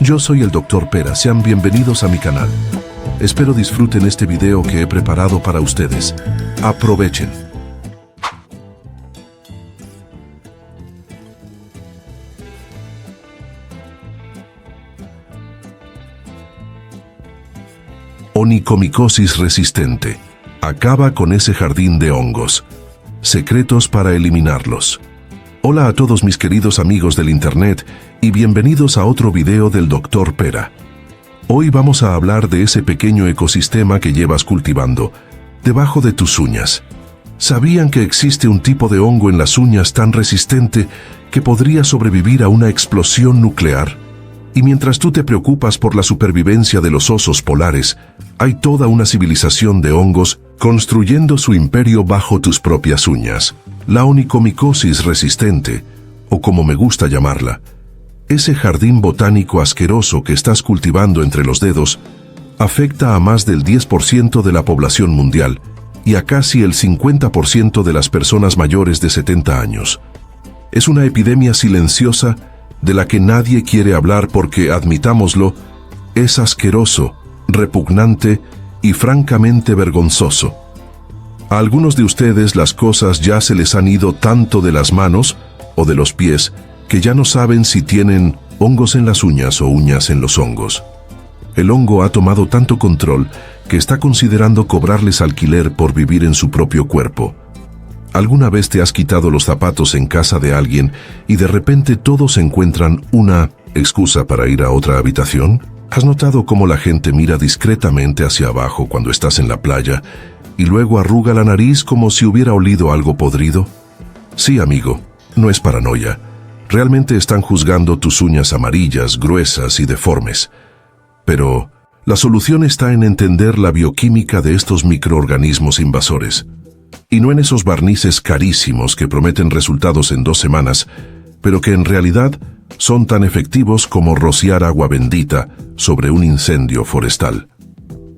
Yo soy el Dr. Pera, sean bienvenidos a mi canal. Espero disfruten este video que he preparado para ustedes. Aprovechen. Onicomicosis resistente. Acaba con ese jardín de hongos. Secretos para eliminarlos. Hola a todos mis queridos amigos del internet y bienvenidos a otro video del Dr. Pera. Hoy vamos a hablar de ese pequeño ecosistema que llevas cultivando, debajo de tus uñas. ¿Sabían que existe un tipo de hongo en las uñas tan resistente que podría sobrevivir a una explosión nuclear? Y mientras tú te preocupas por la supervivencia de los osos polares, hay toda una civilización de hongos construyendo su imperio bajo tus propias uñas. La onicomicosis resistente, o como me gusta llamarla, ese jardín botánico asqueroso que estás cultivando entre los dedos, afecta a más del 10% de la población mundial y a casi el 50% de las personas mayores de 70 años. Es una epidemia silenciosa de la que nadie quiere hablar porque, admitámoslo, es asqueroso, repugnante y francamente vergonzoso. A algunos de ustedes las cosas ya se les han ido tanto de las manos o de los pies que ya no saben si tienen hongos en las uñas o uñas en los hongos. El hongo ha tomado tanto control que está considerando cobrarles alquiler por vivir en su propio cuerpo. ¿Alguna vez te has quitado los zapatos en casa de alguien y de repente todos encuentran una excusa para ir a otra habitación? ¿Has notado cómo la gente mira discretamente hacia abajo cuando estás en la playa y luego arruga la nariz como si hubiera olido algo podrido? Sí, amigo, no es paranoia. Realmente están juzgando tus uñas amarillas, gruesas y deformes. Pero la solución está en entender la bioquímica de estos microorganismos invasores. Y no en esos barnices carísimos que prometen resultados en 2 semanas, pero que en realidad son tan efectivos como rociar agua bendita sobre un incendio forestal.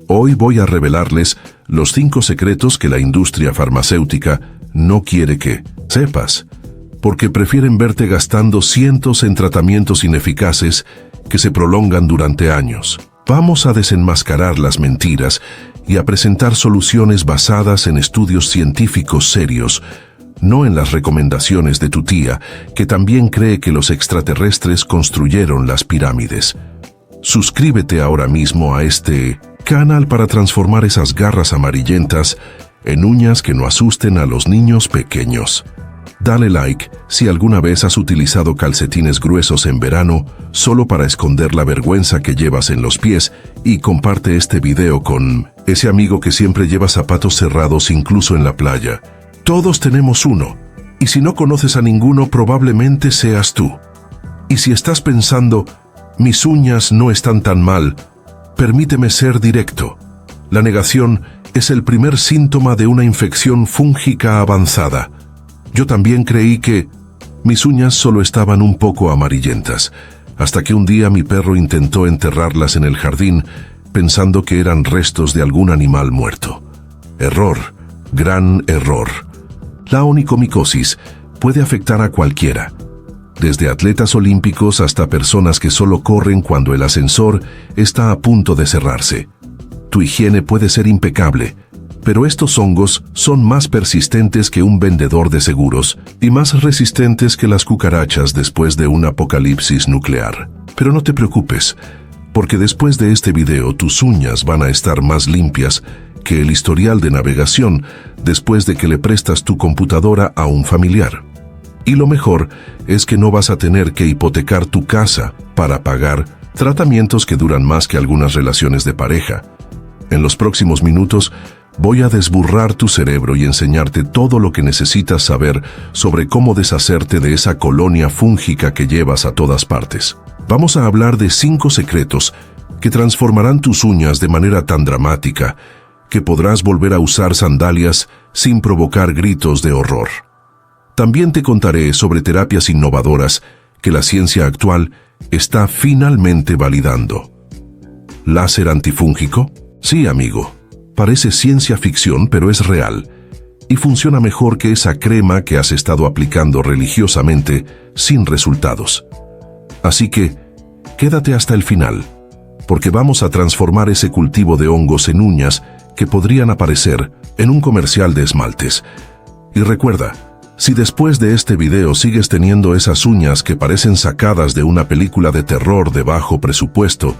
Hoy voy a revelarles los 5 secretos que la industria farmacéutica no quiere que sepas, porque prefieren verte gastando cientos en tratamientos ineficaces que se prolongan durante años. Vamos a desenmascarar las mentiras y a presentar soluciones basadas en estudios científicos serios, no en las recomendaciones de tu tía, que también cree que los extraterrestres construyeron las pirámides. Suscríbete ahora mismo a este canal para transformar esas garras amarillentas en uñas que no asusten a los niños pequeños. Dale like si alguna vez has utilizado calcetines gruesos en verano solo para esconder la vergüenza que llevas en los pies y comparte este video con ese amigo que siempre lleva zapatos cerrados incluso en la playa. Todos tenemos uno, y si no conoces a ninguno probablemente seas tú. Y si estás pensando, mis uñas no están tan mal, permíteme ser directo. La negación es el primer síntoma de una infección fúngica avanzada. Yo también creí que mis uñas solo estaban un poco amarillentas, hasta que un día mi perro intentó enterrarlas en el jardín pensando que eran restos de algún animal muerto. Error, gran error. La onicomicosis puede afectar a cualquiera, desde atletas olímpicos hasta personas que solo corren cuando el ascensor está a punto de cerrarse. Tu higiene puede ser impecable, pero estos hongos son más persistentes que un vendedor de seguros y más resistentes que las cucarachas después de un apocalipsis nuclear. Pero no te preocupes, porque después de este video tus uñas van a estar más limpias que el historial de navegación después de que le prestas tu computadora a un familiar. Y lo mejor es que no vas a tener que hipotecar tu casa para pagar tratamientos que duran más que algunas relaciones de pareja. En los próximos minutos voy a desburrar tu cerebro y enseñarte todo lo que necesitas saber sobre cómo deshacerte de esa colonia fúngica que llevas a todas partes. Vamos a hablar de 5 secretos que transformarán tus uñas de manera tan dramática que podrás volver a usar sandalias sin provocar gritos de horror. También te contaré sobre terapias innovadoras que la ciencia actual está finalmente validando. ¿Láser antifúngico? Sí, amigo. Parece ciencia ficción, pero es real. Y funciona mejor que esa crema que has estado aplicando religiosamente sin resultados. Así que, Quédate hasta el final, porque vamos a transformar ese cultivo de hongos en uñas que podrían aparecer en un comercial de esmaltes. Y recuerda, si después de este video sigues teniendo esas uñas que parecen sacadas de una película de terror de bajo presupuesto,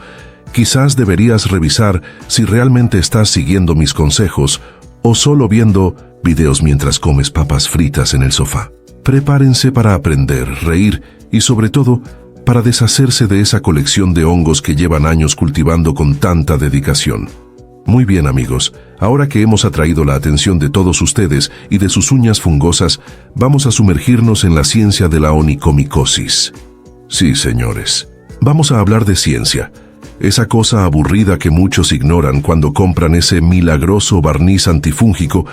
quizás deberías revisar si realmente estás siguiendo mis consejos o solo viendo videos mientras comes papas fritas en el sofá. Prepárense para aprender, reír y sobre todo, para deshacerse de esa colección de hongos que llevan años cultivando con tanta dedicación. Muy bien, amigos, ahora que hemos atraído la atención de todos ustedes y de sus uñas fungosas, vamos a sumergirnos en la ciencia de la onicomicosis. Sí, señores, vamos a hablar de ciencia, esa cosa aburrida que muchos ignoran cuando compran ese milagroso barniz antifúngico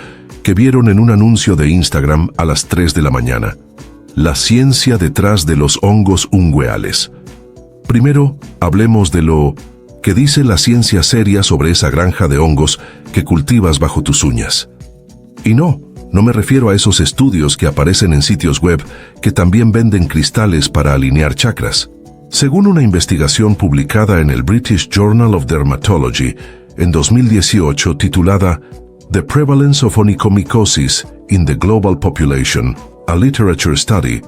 que vieron en un anuncio de Instagram a las 3 de la mañana. La ciencia detrás de los hongos ungueales. Primero, hablemos de lo que dice la ciencia seria sobre esa granja de hongos que cultivas bajo tus uñas. Y no me refiero a esos estudios que aparecen en sitios web que también venden cristales para alinear chakras. Según una investigación publicada en el British Journal of Dermatology en 2018 titulada The Prevalence of Onychomycosis in the Global Population, a Literature Study,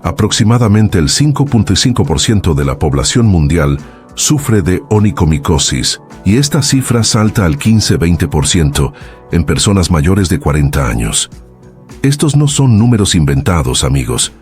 aproximadamente el 5.5% de la población mundial sufre de onicomicosis, y esta cifra salta al 15-20% en personas mayores de 40 años. Estos no son números inventados, amigos.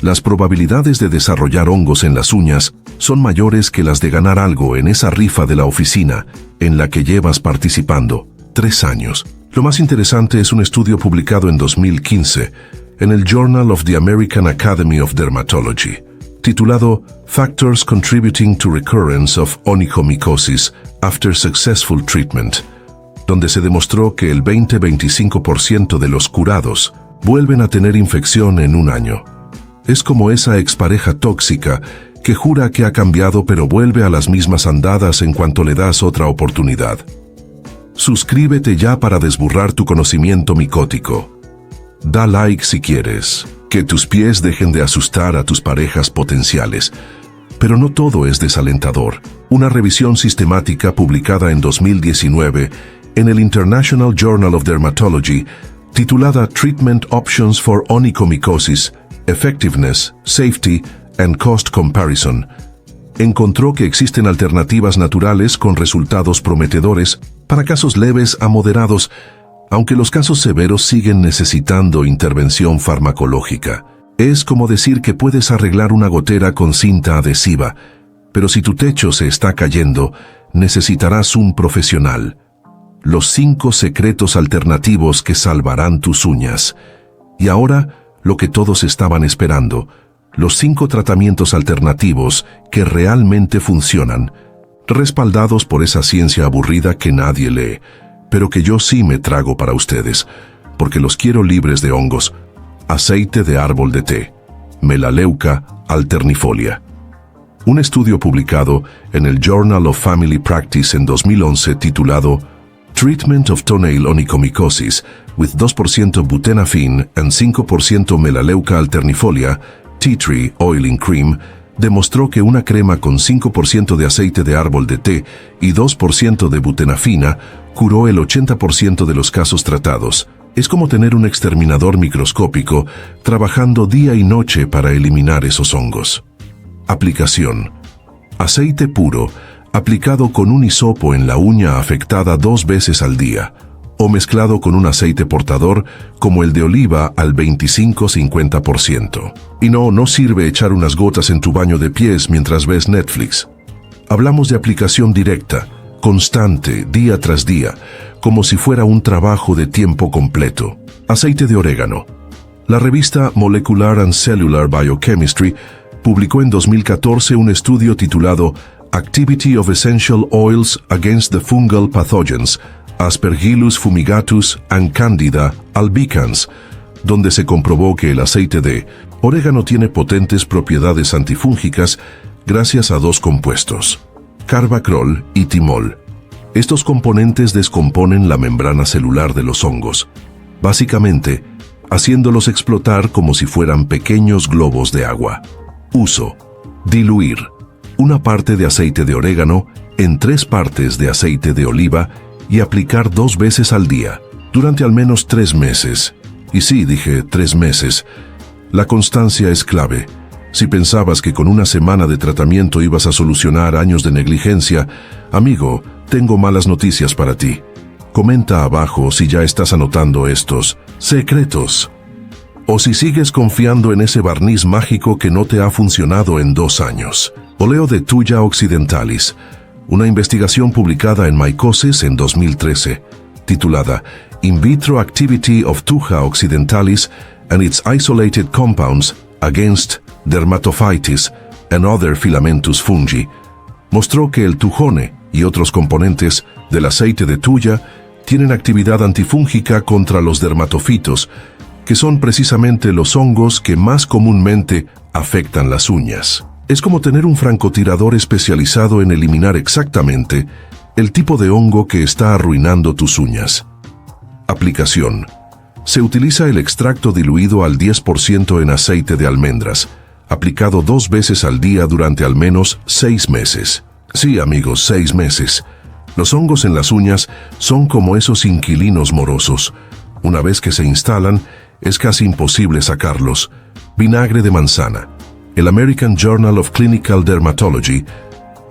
Las probabilidades de desarrollar hongos en las uñas son mayores que las de ganar algo en esa rifa de la oficina en la que llevas participando 3 años. Lo más interesante es un estudio publicado en 2015 en el Journal of the American Academy of Dermatology, titulado Factors Contributing to Recurrence of Onychomycosis After Successful Treatment, donde se demostró que el 20-25% de los curados vuelven a tener infección en un año. Es como esa expareja tóxica que jura que ha cambiado pero vuelve a las mismas andadas en cuanto le das otra oportunidad. Suscríbete ya para desburrar tu conocimiento micótico. Da like si quieres. Que tus pies dejen de asustar a tus parejas potenciales. Pero no todo es desalentador. Una revisión sistemática publicada en 2019 en el International Journal of Dermatology, titulada Treatment Options for Onychomycosis, Effectiveness, Safety and Cost Comparison, encontró que existen alternativas naturales con resultados prometedores para casos leves a moderados, aunque los casos severos siguen necesitando intervención farmacológica. Es como decir que puedes arreglar una gotera con cinta adhesiva, pero si tu techo se está cayendo, necesitarás un profesional. Los 5 secretos alternativos que salvarán tus uñas. Y ahora, lo que todos estaban esperando, los 5 tratamientos alternativos que realmente funcionan, respaldados por esa ciencia aburrida que nadie lee, pero que yo sí me trago para ustedes, porque los quiero libres de hongos. Aceite de árbol de té, Melaleuca alternifolia. Un estudio publicado en el Journal of Family Practice en 2011 titulado Treatment of Toenail Onychomycosis with 2% butenafin and 5% Melaleuca alternifolia, Tea Tree Oiling Cream, demostró que una crema con 5% de aceite de árbol de té y 2% de butenafina curó el 80% de los casos tratados. Es como tener un exterminador microscópico trabajando día y noche para eliminar esos hongos. Aplicación. Aceite puro, aplicado con un hisopo en la uña afectada 2 veces al día, o mezclado con un aceite portador como el de oliva al 25-50%. Y no sirve echar unas gotas en tu baño de pies mientras ves Netflix. Hablamos de aplicación directa, constante, día tras día, como si fuera un trabajo de tiempo completo. Aceite de orégano. La revista Molecular and Cellular Biochemistry publicó en 2014 un estudio titulado Activity of Essential Oils Against the Fungal Pathogens, Aspergillus fumigatus and Candida albicans, donde se comprobó que el aceite de orégano tiene potentes propiedades antifúngicas gracias a 2 compuestos, carbacrol y timol. Estos componentes descomponen la membrana celular de los hongos, básicamente haciéndolos explotar como si fueran pequeños globos de agua. Uso. Diluir. una parte de aceite de orégano en 3 partes de aceite de oliva y aplicar 2 veces al día, durante al menos 3 meses. Y sí, dije 3 meses. La constancia es clave. Si pensabas que con una semana de tratamiento ibas a solucionar años de negligencia, amigo, tengo malas noticias para ti. Comenta abajo si ya estás anotando estos secretos. O si sigues confiando en ese barniz mágico que no te ha funcionado en 2 años. Oleo de Thuja occidentalis, una investigación publicada en Mycosis en 2013, titulada In Vitro Activity of Thuja occidentalis and its Isolated Compounds Against Dermatophytis and Other Filamentous Fungi, mostró que el thujone y otros componentes del aceite de thuja tienen actividad antifúngica contra los dermatofitos, que son precisamente los hongos que más comúnmente afectan las uñas. Es como tener un francotirador especializado en eliminar exactamente el tipo de hongo que está arruinando tus uñas. Aplicación. Se utiliza el extracto diluido al 10% en aceite de almendras, aplicado 2 veces al día durante al menos 6 meses. Sí, amigos, 6 meses. Los hongos en las uñas son como esos inquilinos morosos. Una vez que se instalan, es casi imposible sacarlos. Vinagre de manzana. El American Journal of Clinical Dermatology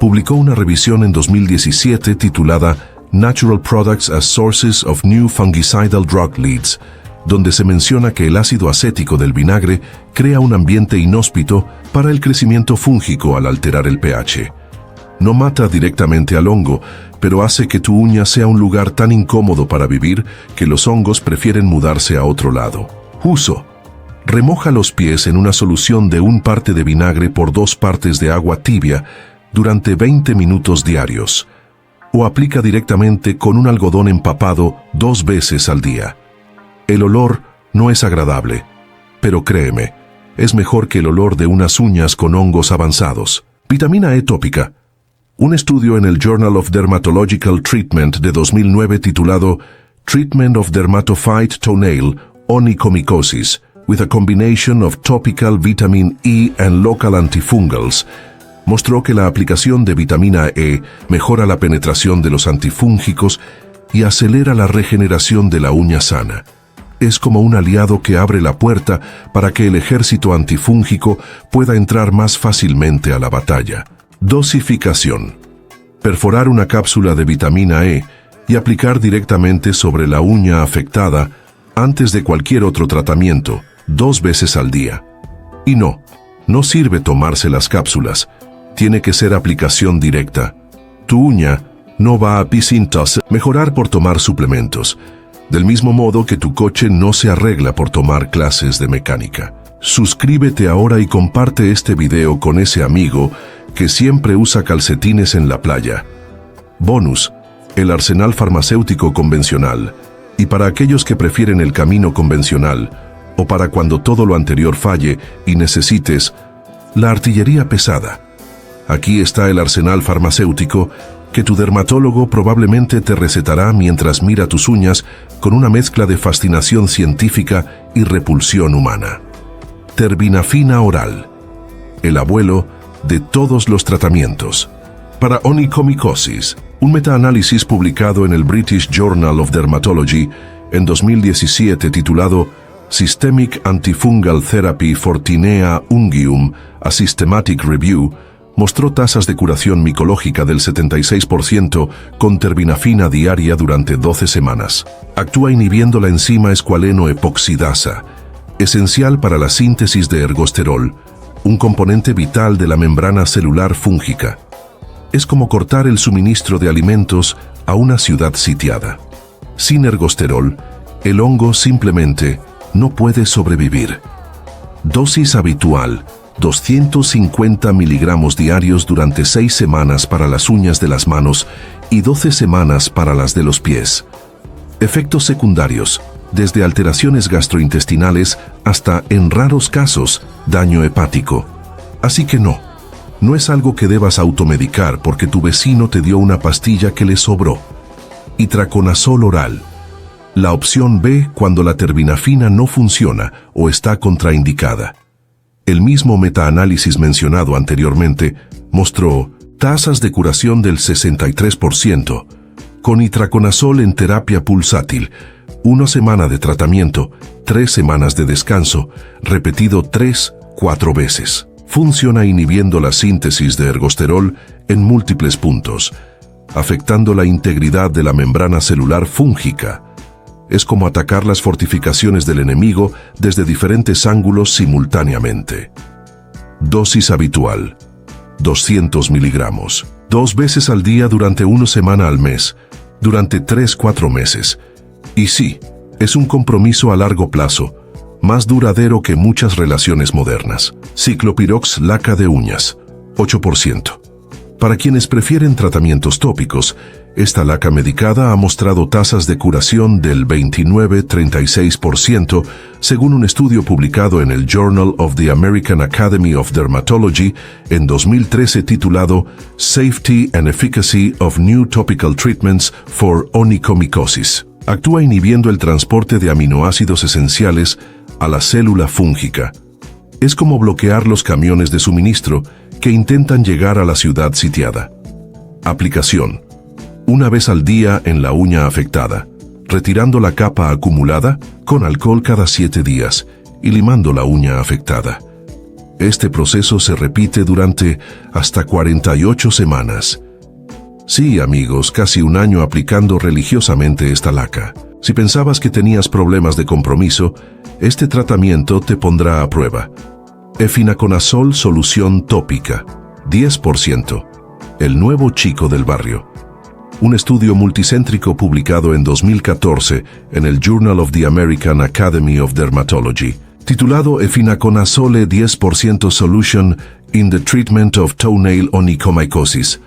publicó una revisión en 2017 titulada Natural Products as Sources of New Fungicidal Drug Leads, donde se menciona que el ácido acético del vinagre crea un ambiente inhóspito para el crecimiento fúngico al alterar el pH. No mata directamente al hongo, pero hace que tu uña sea un lugar tan incómodo para vivir que los hongos prefieren mudarse a otro lado. Uso. Remoja los pies en una solución de 1 parte de vinagre por 2 partes de agua tibia durante 20 minutos diarios. O aplica directamente con un algodón empapado 2 veces al día. El olor no es agradable, pero créeme, es mejor que el olor de unas uñas con hongos avanzados. Vitamina E tópica. Un estudio en el Journal of Dermatological Treatment de 2009 titulado Treatment of Dermatophyte Toenail Onychomycosis with a combination of topical vitamin E and local antifungals mostró que la aplicación de vitamina E mejora la penetración de los antifúngicos y acelera la regeneración de la uña sana. Es como un aliado que abre la puerta para que el ejército antifúngico pueda entrar más fácilmente a la batalla. Dosificación. Perforar una cápsula de vitamina E y aplicar directamente sobre la uña afectada antes de cualquier otro tratamiento, 2 veces al día. Y no sirve tomarse las cápsulas. Tiene que ser aplicación directa. Tu uña no va a mejorar por tomar suplementos, del mismo modo que tu coche no se arregla por tomar clases de mecánica. Suscríbete ahora y comparte este video con ese amigo que siempre usa calcetines en la playa. Bonus, el arsenal farmacéutico convencional. Y para aquellos que prefieren el camino convencional, o para cuando todo lo anterior falle y necesites la artillería pesada. Aquí está el arsenal farmacéutico que tu dermatólogo probablemente te recetará mientras mira tus uñas con una mezcla de fascinación científica y repulsión humana. Terbinafina oral, el abuelo de todos los tratamientos. Para onychomycosis, un metaanálisis publicado en el British Journal of Dermatology en 2017 titulado Systemic Antifungal Therapy for Tinea unguium, a Systematic Review, mostró tasas de curación micológica del 76% con terbinafina diaria durante 12 semanas. Actúa inhibiendo la enzima escualeno-epoxidasa, esencial para la síntesis de ergosterol, un componente vital de la membrana celular fúngica. Es como cortar el suministro de alimentos a una ciudad sitiada. Sin ergosterol, el hongo simplemente no puede sobrevivir. Dosis habitual: 250 miligramos diarios durante 6 semanas para las uñas de las manos y 12 semanas para las de los pies. Efectos secundarios: desde alteraciones gastrointestinales hasta, en raros casos, daño hepático. Así que no es algo que debas automedicar porque tu vecino te dio una pastilla que le sobró. Itraconazol oral. La opción B cuando la terbinafina no funciona o está contraindicada. El mismo metaanálisis mencionado anteriormente mostró tasas de curación del 63%, con itraconazol en terapia pulsátil, 1 semana de tratamiento, 3 semanas de descanso, repetido 3-4 veces. Funciona inhibiendo la síntesis de ergosterol en múltiples puntos, afectando la integridad de la membrana celular fúngica. Es como atacar las fortificaciones del enemigo desde diferentes ángulos simultáneamente. Dosis habitual: 200 miligramos. 2 veces al día durante 1 semana al mes, durante 3-4 meses. Y sí, es un compromiso a largo plazo, más duradero que muchas relaciones modernas. Ciclopirox laca de uñas, 8%. Para quienes prefieren tratamientos tópicos, esta laca medicada ha mostrado tasas de curación del 29-36%, según un estudio publicado en el Journal of the American Academy of Dermatology en 2013 titulado Safety and Efficacy of New Topical Treatments for Onychomycosis. Actúa inhibiendo el transporte de aminoácidos esenciales a la célula fúngica. Es como bloquear los camiones de suministro que intentan llegar a la ciudad sitiada. Aplicación: 1 vez al día en la uña afectada, retirando la capa acumulada con alcohol cada 7 días y limando la uña afectada. Este proceso se repite durante hasta 48 semanas. Sí, amigos, casi 1 año aplicando religiosamente esta laca. Si pensabas que tenías problemas de compromiso, este tratamiento te pondrá a prueba. Efinaconazol solución tópica, 10%. El nuevo chico del barrio. Un estudio multicéntrico publicado en 2014 en el Journal of the American Academy of Dermatology, titulado Efinaconazole 10% Solution in the Treatment of Toenail Onychomycosis,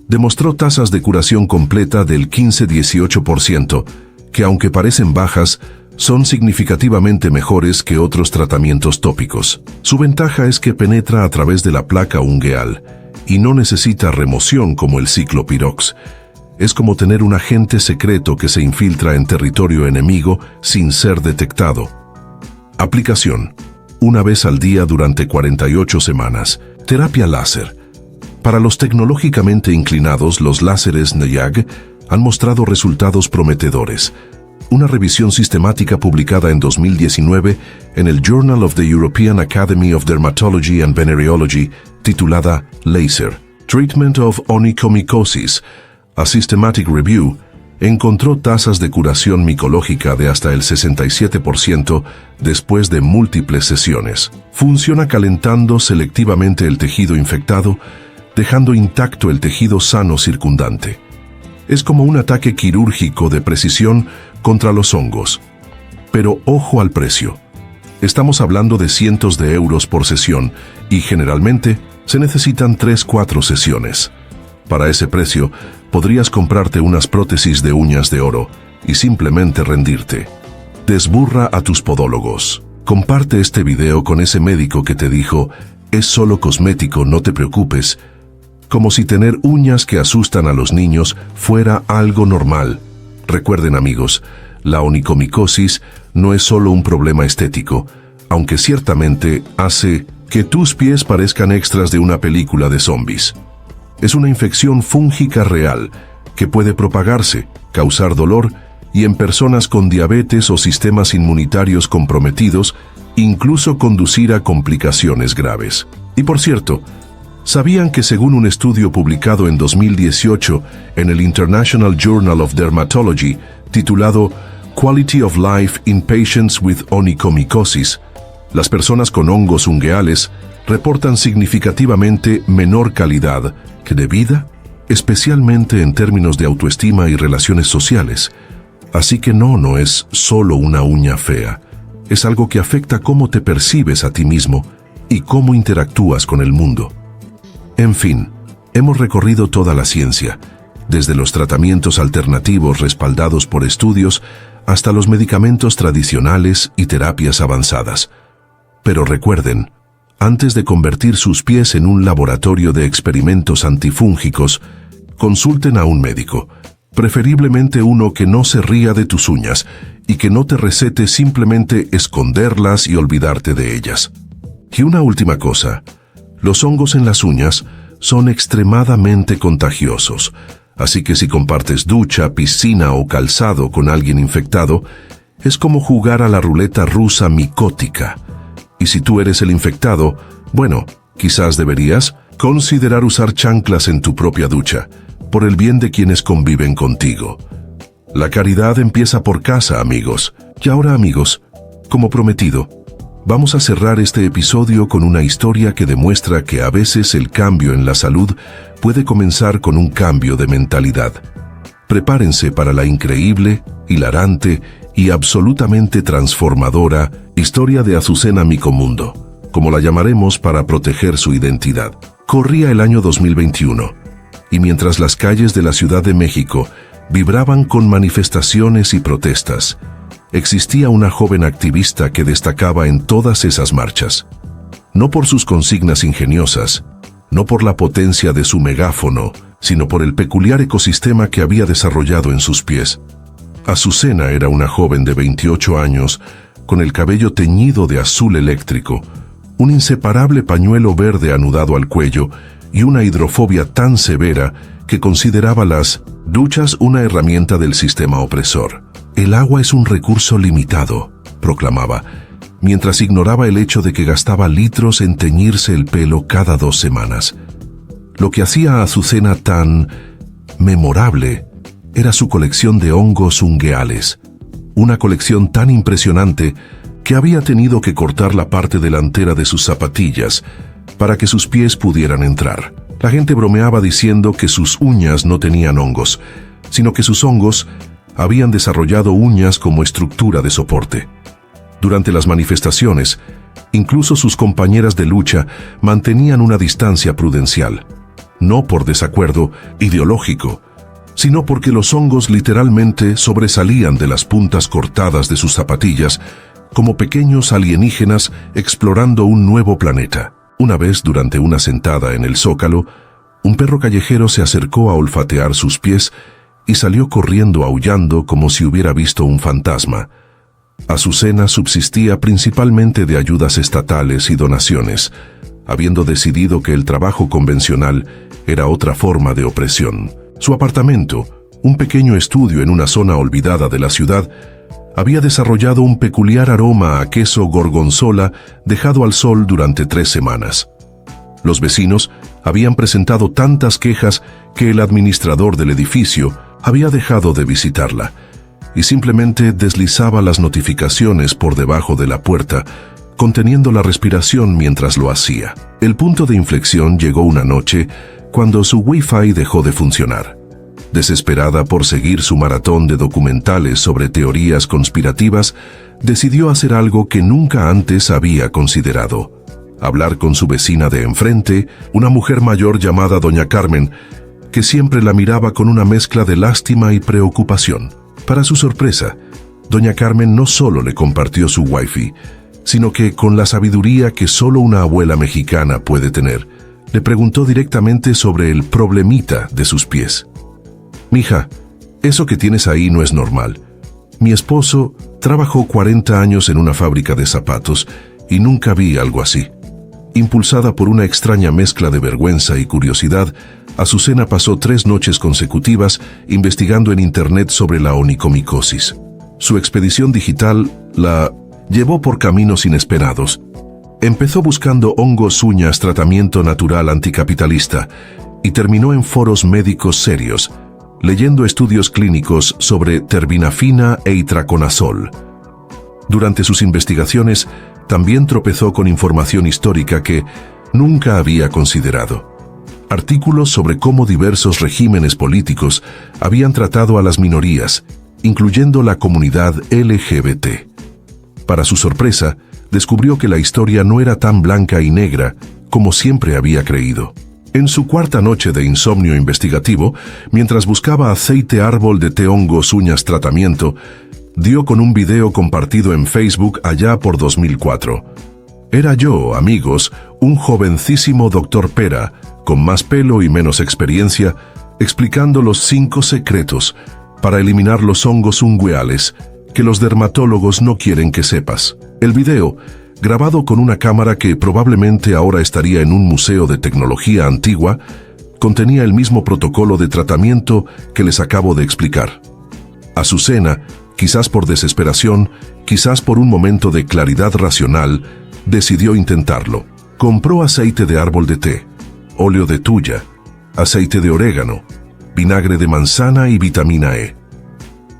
demostró tasas de curación completa del 15-18%, que aunque parecen bajas, son significativamente mejores que otros tratamientos tópicos. Su ventaja es que penetra a través de la placa ungueal y no necesita remoción como el ciclopirox. Es como tener un agente secreto que se infiltra en territorio enemigo sin ser detectado. Aplicación: 1 vez al día durante 48 semanas. Terapia láser. Para los tecnológicamente inclinados, los láseres NIAG han mostrado resultados prometedores. Una revisión sistemática publicada en 2019 en el Journal of the European Academy of Dermatology and Venereology, titulada Laser, Treatment of Onychomycosis, a Systematic Review, encontró tasas de curación micológica de hasta el 67% después de múltiples sesiones. Funciona calentando selectivamente el tejido infectado, dejando intacto el tejido sano circundante. Es como un ataque quirúrgico de precisión contra los hongos. Pero ojo al precio. Estamos hablando de cientos de euros por sesión y generalmente se necesitan 3-4 sesiones. Para ese precio, podrías comprarte unas prótesis de uñas de oro y simplemente rendirte. Desburra a tus podólogos. Comparte este video con ese médico que te dijo, es solo cosmético, no te preocupes, como si tener uñas que asustan a los niños fuera algo normal. Recuerden, amigos, la onychomycosis no es solo un problema estético, aunque ciertamente hace que tus pies parezcan extras de una película de zombies. Es una infección fúngica real que puede propagarse, causar dolor y en personas con diabetes o sistemas inmunitarios comprometidos, incluso conducir a complicaciones graves. Y por cierto, ¿sabían que según un estudio publicado en 2018 en el International Journal of Dermatology, titulado Quality of Life in Patients with Onychomycosis, las personas con hongos ungueales reportan significativamente menor calidad que de vida, especialmente en términos de autoestima y relaciones sociales? Así que no es solo una uña fea, es algo que afecta cómo te percibes a ti mismo y cómo interactúas con el mundo. En fin, hemos recorrido toda la ciencia, desde los tratamientos alternativos respaldados por estudios hasta los medicamentos tradicionales y terapias avanzadas. Pero recuerden, antes de convertir sus pies en un laboratorio de experimentos antifúngicos, consulten a un médico, preferiblemente uno que no se ría de tus uñas y que no te recete simplemente esconderlas y olvidarte de ellas. Y una última cosa, los hongos en las uñas son extremadamente contagiosos, así que si compartes ducha, piscina o calzado con alguien infectado, es como jugar a la ruleta rusa micótica. Y si tú eres el infectado, bueno, quizás deberías considerar usar chanclas en tu propia ducha, por el bien de quienes conviven contigo. La caridad empieza por casa, amigos. Y ahora, amigos, como prometido, vamos a cerrar este episodio con una historia que demuestra que a veces el cambio en la salud puede comenzar con un cambio de mentalidad. Prepárense para la increíble, hilarante y absolutamente transformadora historia de Azucena Micomundo, como la llamaremos para proteger su identidad. Corría el año 2021, y mientras las calles de la Ciudad de México vibraban con manifestaciones y protestas, existía una joven activista que destacaba en todas esas marchas. No por sus consignas ingeniosas, no por la potencia de su megáfono, sino por el peculiar ecosistema que había desarrollado en sus pies. Azucena era una joven de 28 años, con el cabello teñido de azul eléctrico, un inseparable pañuelo verde anudado al cuello y una hidrofobia tan severa que consideraba las duchas una herramienta del sistema opresor. El agua es un recurso limitado, proclamaba, mientras ignoraba el hecho de que gastaba litros en teñirse el pelo cada 2 semanas. Lo que hacía a Azucena tan memorable era su colección de hongos ungueales, una colección tan impresionante que había tenido que cortar la parte delantera de sus zapatillas para que sus pies pudieran entrar. La gente bromeaba diciendo que sus uñas no tenían hongos, sino que sus hongos habían desarrollado uñas como estructura de soporte. Durante las manifestaciones, incluso sus compañeras de lucha mantenían una distancia prudencial, no por desacuerdo ideológico, sino porque los hongos literalmente sobresalían de las puntas cortadas de sus zapatillas como pequeños alienígenas explorando un nuevo planeta. Una vez, durante una sentada en el Zócalo, un perro callejero se acercó a olfatear sus pies y salió corriendo aullando como si hubiera visto un fantasma. Azucena subsistía principalmente de ayudas estatales y donaciones, habiendo decidido que el trabajo convencional era otra forma de opresión. Su apartamento, un pequeño estudio en una zona olvidada de la ciudad, había desarrollado un peculiar aroma a queso gorgonzola dejado al sol durante 3 semanas. Los vecinos habían presentado tantas quejas que el administrador del edificio había dejado de visitarla y simplemente deslizaba las notificaciones por debajo de la puerta, conteniendo la respiración mientras lo hacía. El punto de inflexión llegó una noche cuando su Wi-Fi dejó de funcionar. Desesperada por seguir su maratón de documentales sobre teorías conspirativas, decidió hacer algo que nunca antes había considerado: hablar con su vecina de enfrente, una mujer mayor llamada Doña Carmen, que siempre la miraba con una mezcla de lástima y preocupación. Para su sorpresa, Doña Carmen no solo le compartió su Wi-Fi, sino que, con la sabiduría que solo una abuela mexicana puede tener, le preguntó directamente sobre el problemita de sus pies. «Mija, eso que tienes ahí no es normal. Mi esposo trabajó 40 años en una fábrica de zapatos y nunca vi algo así». Impulsada por una extraña mezcla de vergüenza y curiosidad, Azucena pasó 3 noches consecutivas investigando en internet sobre la onicomicosis. Su expedición digital la llevó por caminos inesperados. Empezó buscando hongos uñas tratamiento natural anticapitalista y terminó en foros médicos serios, leyendo estudios clínicos sobre terbinafina e itraconazol. Durante sus investigaciones, también tropezó con información histórica que nunca había considerado. Artículos sobre cómo diversos regímenes políticos habían tratado a las minorías, incluyendo la comunidad LGBT. Para su sorpresa, descubrió que la historia no era tan blanca y negra como siempre había creído. En su cuarta noche de insomnio investigativo, mientras buscaba aceite árbol de té hongos uñas tratamiento, dio con un video compartido en Facebook allá por 2004. Era yo, amigos, un jovencísimo Dr. Pera, con más pelo y menos experiencia, explicando los 5 secretos para eliminar los hongos ungueales que los dermatólogos no quieren que sepas. El video grabado con una cámara que probablemente ahora estaría en un museo de tecnología antigua, contenía el mismo protocolo de tratamiento que les acabo de explicar. Azucena, quizás por desesperación, quizás por un momento de claridad racional, decidió intentarlo. Compró aceite de árbol de té, óleo de tuya, aceite de orégano, vinagre de manzana y vitamina E.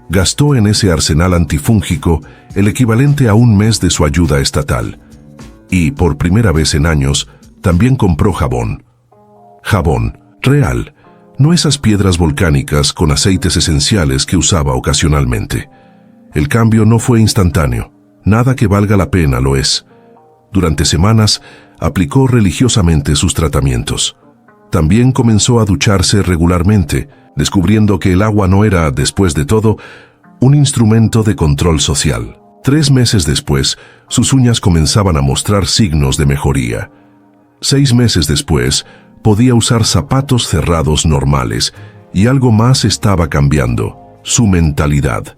Gastó en ese arsenal antifúngico el equivalente a un mes de su ayuda estatal. Y, por primera vez en años, también compró jabón. Jabón real, no esas piedras volcánicas con aceites esenciales que usaba ocasionalmente. El cambio no fue instantáneo, nada que valga la pena lo es. Durante semanas, aplicó religiosamente sus tratamientos. También comenzó a ducharse regularmente, descubriendo que el agua no era, después de todo, un instrumento de control social. 3 meses después, sus uñas comenzaban a mostrar signos de mejoría. 6 meses después, podía usar zapatos cerrados normales, y algo más estaba cambiando: su mentalidad.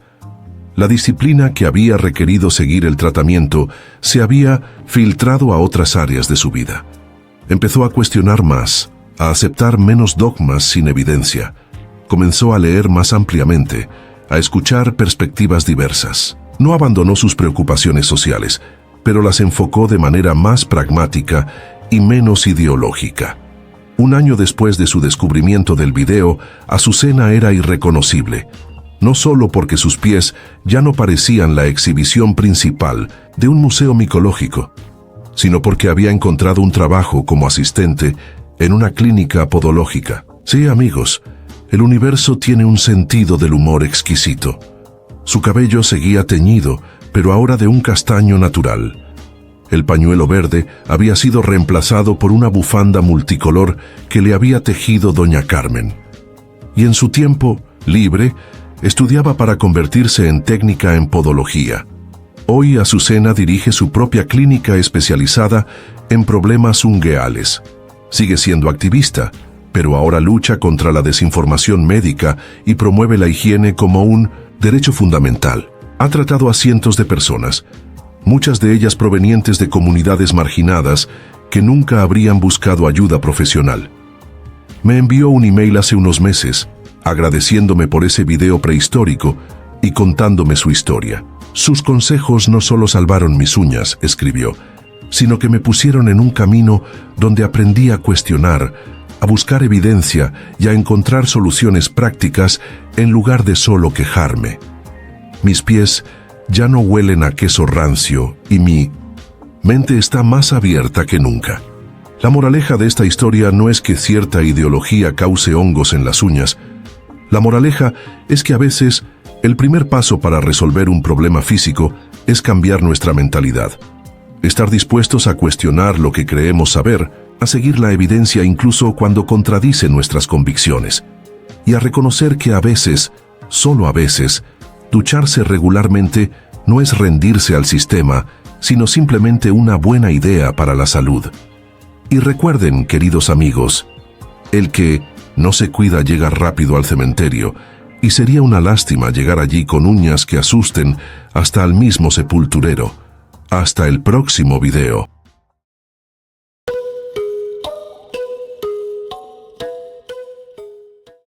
La disciplina que había requerido seguir el tratamiento se había filtrado a otras áreas de su vida. Empezó a cuestionar más, a aceptar menos dogmas sin evidencia. Comenzó a leer más ampliamente, a escuchar perspectivas diversas. No abandonó sus preocupaciones sociales, pero las enfocó de manera más pragmática y menos ideológica. 1 año después de su descubrimiento del video, Azucena era irreconocible. No solo porque sus pies ya no parecían la exhibición principal de un museo micológico, sino porque había encontrado un trabajo como asistente en una clínica podológica. Sí, amigos, el universo tiene un sentido del humor exquisito. Su cabello seguía teñido, pero ahora de un castaño natural. El pañuelo verde había sido reemplazado por una bufanda multicolor que le había tejido doña Carmen. Y en su tiempo libre, estudiaba para convertirse en técnica en podología. Hoy Azucena dirige su propia clínica especializada en problemas ungueales. Sigue siendo activista, pero ahora lucha contra la desinformación médica y promueve la higiene como un derecho fundamental. Ha tratado a cientos de personas, muchas de ellas provenientes de comunidades marginadas que nunca habrían buscado ayuda profesional. Me envió un email hace unos meses, agradeciéndome por ese video prehistórico y contándome su historia. Sus consejos no solo salvaron mis uñas, escribió, sino que me pusieron en un camino donde aprendí a cuestionar, a buscar evidencia y a encontrar soluciones prácticas en lugar de solo quejarme. Mis pies ya no huelen a queso rancio y mi mente está más abierta que nunca. La moraleja de esta historia no es que cierta ideología cause hongos en las uñas. La moraleja es que a veces el primer paso para resolver un problema físico es cambiar nuestra mentalidad. Estar dispuestos a cuestionar lo que creemos saber, a seguir la evidencia incluso cuando contradice nuestras convicciones, y a reconocer que a veces, solo a veces, ducharse regularmente no es rendirse al sistema, sino simplemente una buena idea para la salud. Y recuerden, queridos amigos, el que no se cuida llega rápido al cementerio, y sería una lástima llegar allí con uñas que asusten hasta al mismo sepulturero. Hasta el próximo video.